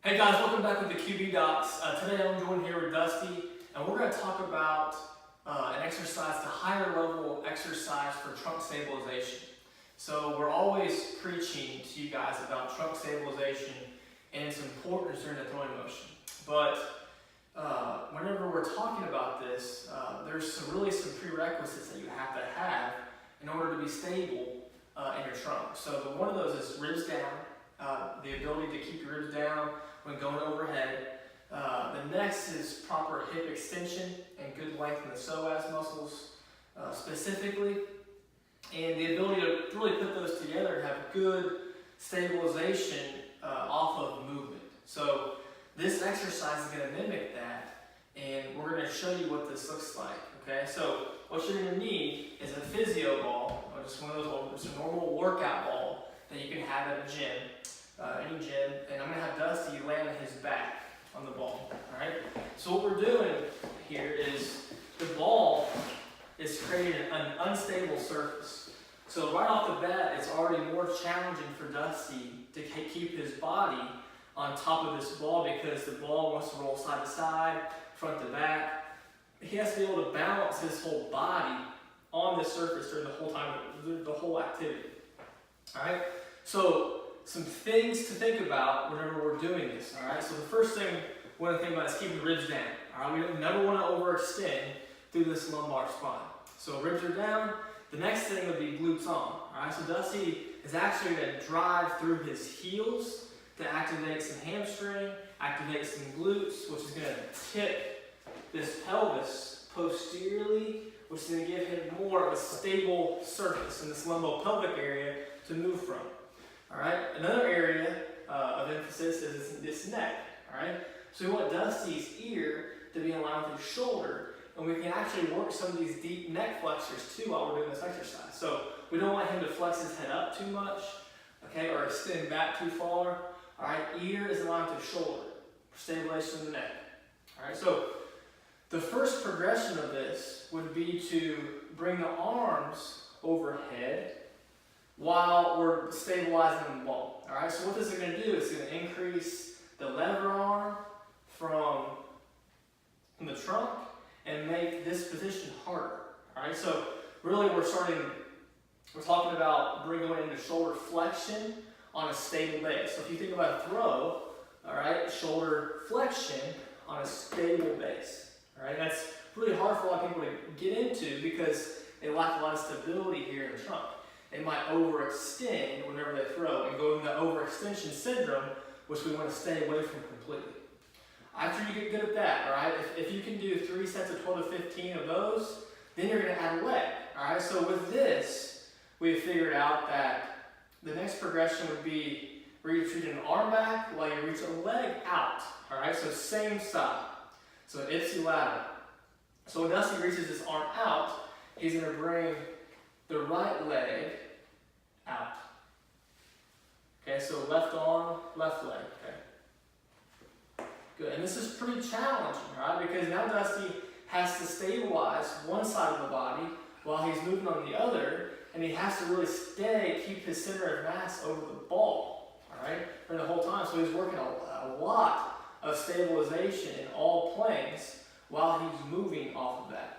Hey guys, welcome back with the QB Docs. Today I'm joined here with Dusty, and we're going to talk about an exercise, the higher level exercise for trunk stabilization. So we're always preaching to you guys about trunk stabilization and its importance during the throwing motion. But whenever we're talking about this, there's really some prerequisites that you have to have in order to be stable in your trunk. So one of those is ribs down, the ability to keep your ribs down when going overhead. The next is proper hip extension and good length in the psoas muscles specifically, and the ability to really put those together and have good stabilization off of movement. So this exercise is going to mimic that, and we're going to show you what this looks like. Okay, so what you're going to need is a Physio ball, or just one of those, just a normal workout ball that you can have at a gym. Any gym, and I'm going to have Dusty land on his back on the ball. Alright? So what we're doing here is the ball is creating an unstable surface. So right off the bat, it's already more challenging for Dusty to keep his body on top of this ball because the ball wants to roll side to side, front to back. He has to be able to balance his whole body on this surface during the whole time, the whole activity. Alright? So some things to think about whenever we're doing this, all right? So the first thing we want to think about is keeping ribs down, all right? We never want to overextend through this lumbar spine. So ribs are down. The next thing would be glutes on, all right? So Dusty is actually going to drive through his heels to activate some hamstring, activate some glutes, which is going to tip this pelvis posteriorly, which is going to give him more of a stable surface in this lumbo-pelvic area to move from. All right, another area of emphasis is this neck. All right, so we want Dusty's ear to be in line with his shoulder, and we can actually work some of these deep neck flexors too while we're doing this exercise. So we don't want him to flex his head up too much, okay, or extend back too far. All right, ear is in line with his shoulder for stabilization of the neck. All right, so the first progression of this would be to bring the arms overhead while we're stabilizing the ball. All right, so what this is going to do is going to increase the lever arm from the trunk and make this position harder. All right, so really we're talking about bringing it into shoulder flexion on a stable base. So if you think about a throw, all right, shoulder flexion on a stable base. All right, that's really hard for a lot of people to get into because they lack a lot of stability here in the trunk. They might overextend whenever they throw and go into overextension syndrome, which we want to stay away from completely. After you get good at that, all right, if you can do 3 sets of 12 to 15 of those, then you're going to add a leg. All right, so with this, we've figured out that the next progression would be reaching an arm back while you reach a leg out. All right, so same side. So ipsilateral. So when Dusty reaches his arm out, he's going to bring the right leg out. Okay, so left arm, left leg. Okay. Good. And this is pretty challenging, right? Because now Dusty has to stabilize one side of the body while he's moving on the other, and he has to really keep his center of mass over the ball, all right, for the whole time. So he's working a lot of stabilization in all planes while he's moving off of that.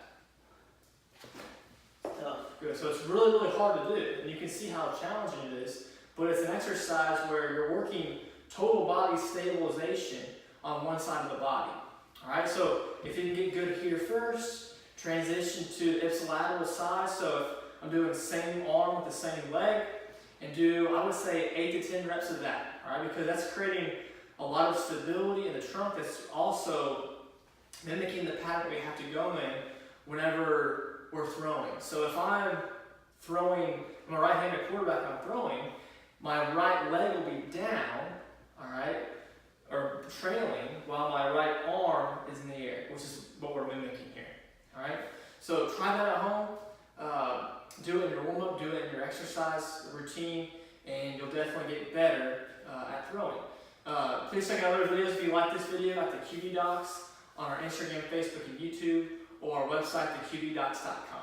Good. So it's really, really hard to do, and you can see how challenging it is, but it's an exercise where you're working total body stabilization on one side of the body. All right, so if you can get good here first, transition to ipsilateral side. So if I'm doing the same arm with the same leg, and do, I would say, 8 to 10 reps of that, all right, because that's creating a lot of stability in the trunk. That's also mimicking the pattern we have to go in whenever we're throwing. So if I'm throwing, I'm a right-handed quarterback, I'm throwing, my right leg will be down, all right, or trailing, while my right arm is in the air, which is what we're mimicking here, all right? So try that at home, do it in your warm-up, do it in your exercise routine, and you'll definitely get better at throwing. Please check out other videos if you like this video at the QB Docs on our Instagram, Facebook, and YouTube, or our website, thecubdocs.com.